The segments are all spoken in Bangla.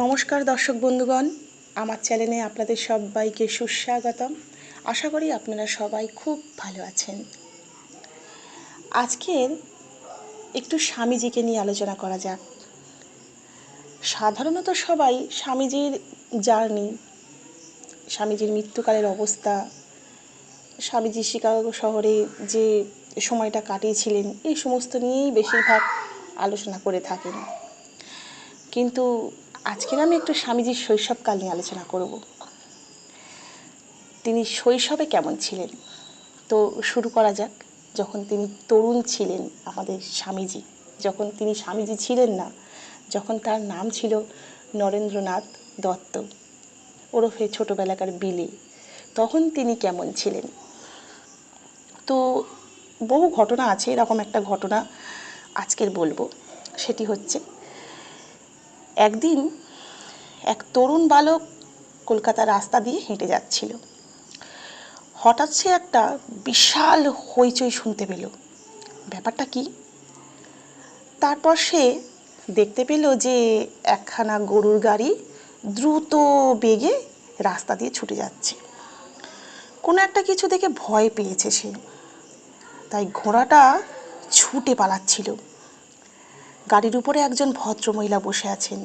নমস্কার দর্শক বন্ধুগণ, আমার চ্যানেলে আপনাদের সবাইকে সুস্বাগতম। আশা করি আপনারা সবাই খুব ভালো আছেন। আজকের একটু স্বামীজিকে নিয়ে আলোচনা করা যাক। সাধারণত সবাই স্বামীজির জার্নি, স্বামীজির মৃত্যুকালের অবস্থা, স্বামীজি শিকাগো শহরে যে সময়টা কাটিয়েছিলেন, এই সমস্ত নিয়েই বেশিরভাগ আলোচনা করে থাকেন। কিন্তু আজকের আমি একটু স্বামীজির শৈশবকাল নিয়ে আলোচনা করব। তিনি শৈশবে কেমন ছিলেন, তো শুরু করা যাক। যখন তিনি তরুণ ছিলেন, আমাদের স্বামীজি, যখন তিনি স্বামীজি ছিলেন না, যখন তার নাম ছিল নরেন্দ্রনাথ দত্ত ওরফে ছোটোবেলাকার বিলে, তখন তিনি কেমন ছিলেন। তো বহু ঘটনা আছে, এরকম একটা ঘটনা আজকের বলবো। সেটি হচ্ছে, একদিন এক তরুণ বালক কলকাতার রাস্তা দিয়ে হেঁটে যাচ্ছিল। হঠাৎ সে একটা বিশাল হইচই শুনতে পেল। ব্যাপারটা কি? তারপর সে দেখতে পেল যে একখানা গরুর গাড়ি দ্রুত বেগে রাস্তা দিয়ে ছুটে যাচ্ছে। কোনো একটা কিছু দেখে ভয় পেয়েছে সে, তাই ঘোড়াটা ছুটে পালাচ্ছিল। গাড়ির উপরে একজন ভদ্রমহিলা বসে আছেন।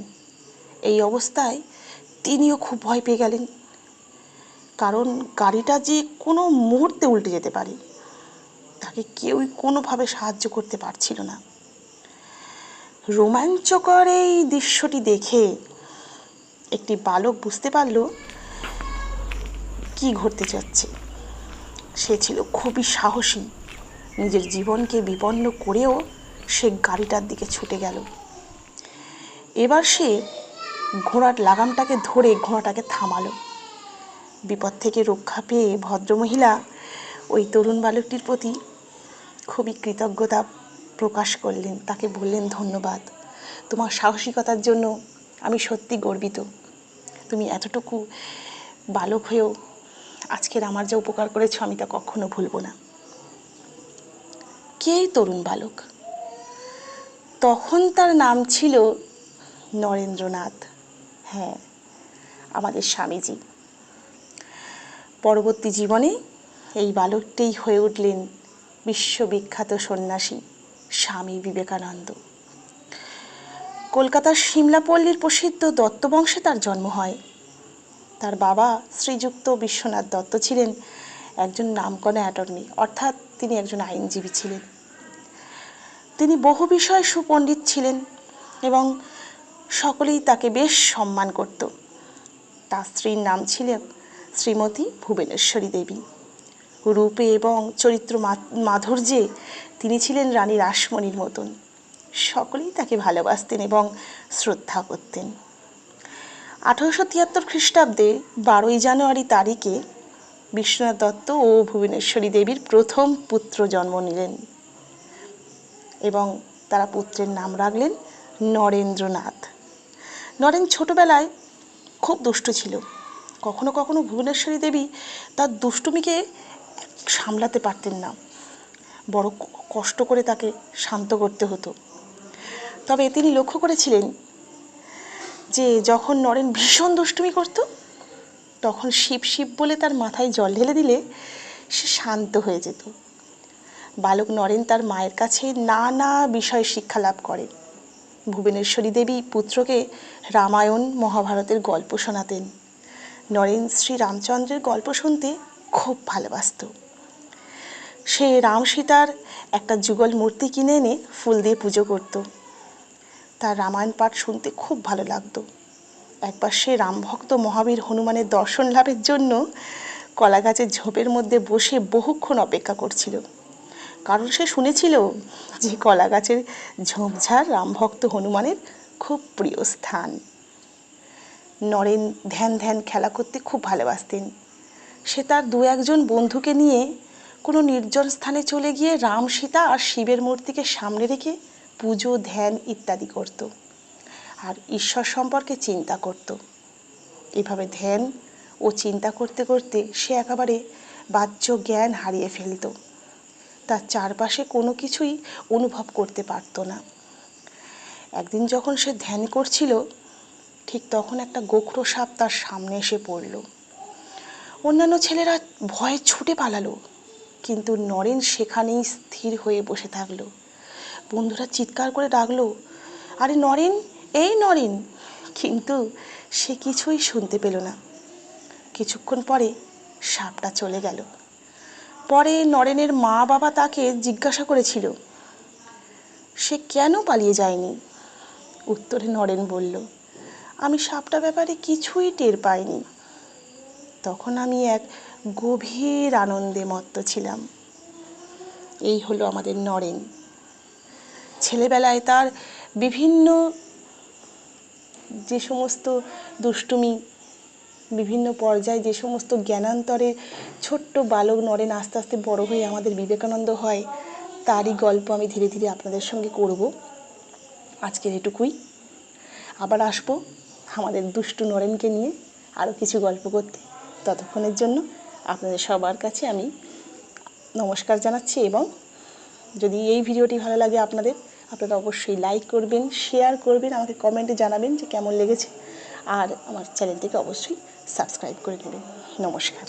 এই অবস্থায় তিনিও খুব ভয় পেয়ে গেলেন, কারণ গাড়িটা যে কোনো মুহূর্তে উল্টে যেতে পারে। তাকে কেউই কোনোভাবে সাহায্য করতে পারছিল না। রোমাঞ্চকর এই দৃশ্যটি দেখে একটি বালক বুঝতে পারল কি ঘটতে যাচ্ছে। সে ছিল খুবই সাহসী। নিজের জীবনকে বিপন্ন করেও সে গাড়িটার দিকে ছুটে গেল। এবার সে ঘোড়ার লাগামটাকে ধরে ঘোড়াটাকে থামালো। বিপদ থেকে রক্ষা পেয়ে ভদ্রমহিলা ওই তরুণ বালকটির প্রতি খুবই কৃতজ্ঞতা প্রকাশ করলেন। তাকে বললেন, ধন্যবাদ, তোমার সাহসিকতার জন্য আমি সত্যি গর্বিত। তুমি এতটুকু বালক হয়েও আজকের আমার যে উপকার করেছো, আমি তা কখনো ভুলবো না। কে তরুণ বালক? তখন তার নাম ছিল নরেন্দ্রনাথ। হ্যাঁ, আমাদের স্বামীজি। পরবর্তী জীবনে এই বালকটিই হয়ে উঠলেন বিশ্ববিখ্যাত সন্ন্যাসী স্বামী বিবেকানন্দ। কলকাতার সিমলাপল্লীর প্রসিদ্ধ দত্ত বংশে তার জন্ম হয়। তার বাবা শ্রীযুক্ত বিশ্বনাথ দত্ত ছিলেন একজন নামকরা অ্যাটর্নি, অর্থাৎ তিনি একজন আইনজীবী ছিলেন। তিনি বহু বিষয়ে সুপণ্ডিত ছিলেন এবং সকলেই তাকে বেশ সম্মান করত। তার স্ত্রীর নাম ছিল শ্রীমতী ভুবনেশ্বরী দেবী। রূপে এবং চরিত্র মাধুর্যে তিনি ছিলেন রানী রাসমণির মতন। সকলেই তাকে ভালোবাসতেন এবং শ্রদ্ধা করতেন। 1873 খ্রিস্টাব্দে 12 জানুয়ারি তারিখে বিশ্বনাথ দত্ত ও ভুবনেশ্বরী দেবীর প্রথম পুত্র জন্ম নিলেন এবং তারা পুত্রের নাম রাখলেন নরেন্দ্রনাথ। নরেন ছোটবেলায় খুব দুষ্টু ছিল। কখনো কখনো ভুবনেশ্বরী দেবী তার দুষ্টুমিকে সামলাতে পারতেন না, বড় কষ্ট করে তাকে শান্ত করতে হতো। তবে তিনি লক্ষ্য করেছিলেন যে যখন নরেন ভীষণ দুষ্টুমি করত, তখন শিব শিব বলে তার মাথায় জল ঢেলে দিলে সে শান্ত হয়ে যেত। বালক নরেন তার মায়ের কাছে নানা বিষয়ে শিক্ষা লাভ করে। ভুবনেশ্বরী দেবী পুত্রকে রামায়ণ মহাভারতের গল্প শোনাতেন। নরেন শ্রী রামচন্দ্রের গল্প শুনতে খুব ভালোবাসত। সে রাম সীতার একটা যুগল মূর্তি কিনে এনে ফুল দিয়ে পুজো করত। তার রামায়ণ পাঠ শুনতে খুব ভালো লাগতো। একবার সে রামভক্ত মহাবীর হনুমানের দর্শন লাভের জন্য কলা গাছের ঝোপের মধ্যে বসে বহুক্ষণ অপেক্ষা করছিল, কারণ সে শুনেছিল যে কলা গাছের ঝোপঝাড় রামভক্ত হনুমানের খুব প্রিয় স্থান। নরেন ধ্যান ধ্যান খেলা করতে খুব ভালোবাসতেন। সে তার 2-1 বন্ধুকে নিয়ে কোনো নির্জন স্থানে চলে গিয়ে রাম সীতা আর শিবের মূর্তিকে সামনে রেখে পুজো ধ্যান ইত্যাদি করত আর ঈশ্বর সম্পর্কে চিন্তা করত। এভাবে ধ্যান ও চিন্তা করতে করতে সে একেবারে বাহ্য জ্ঞান হারিয়ে ফেলত। তার চারপাশে কোনো কিছুই অনুভব করতে পারত না। একদিন যখন সে ধ্যান করছিল, ঠিক তখন একটা গোখরো সাপ তার সামনে এসে পড়ল। অন্যান্য ছেলেরা ভয়ে ছুটে পালালো, কিন্তু নরেন সেখানেই স্থির হয়ে বসে থাকলো। বন্ধুরা চিৎকার করে ডাকলো, আরে নরেন, এই নরেন! কিন্তু সে কিছুই শুনতে পেল না। কিছুক্ষণ পরে সাপটা চলে গেল। পরে নরেনের মা বাবা তাকে জিজ্ঞাসা করেছিল সে কেন পালিয়ে যায়নি। উত্তরে নরেন বলল, আমি সাপটা ব্যাপারে কিছুই টের পাইনি। তখন আমি এক গভীর আনন্দে মত্ত ছিলাম। এই হলো আমাদের নরেন। ছেলেবেলায় তার বিভিন্ন যে সমস্ত দুষ্টুমি, বিভিন্ন পর্যায়ে যে সমস্ত জ্ঞানান্তরে ছোট্ট বালক নরেন আস্তে আস্তে বড় হয়ে আমাদের বিবেকানন্দ হয়, তারই গল্প আমি ধীরে ধীরে আপনাদের সঙ্গে করব। আজকের এটুকুই। আবার আসবো আমাদের দুষ্টু নরেনকে নিয়ে আরও কিছু গল্প করতে। ততক্ষণের জন্য আপনাদের সবার কাছে আমি নমস্কার জানাচ্ছি, এবং যদি এই ভিডিওটি ভালো লাগে আপনারা অবশ্যই লাইক করবেন, শেয়ার করবেন, আমাকে কমেন্টে জানাবেন যে কেমন লেগেছে, আর আমার চ্যানেলটিকে অবশ্যই সাবস্ক্রাইব করে নেবেন। নমস্কার।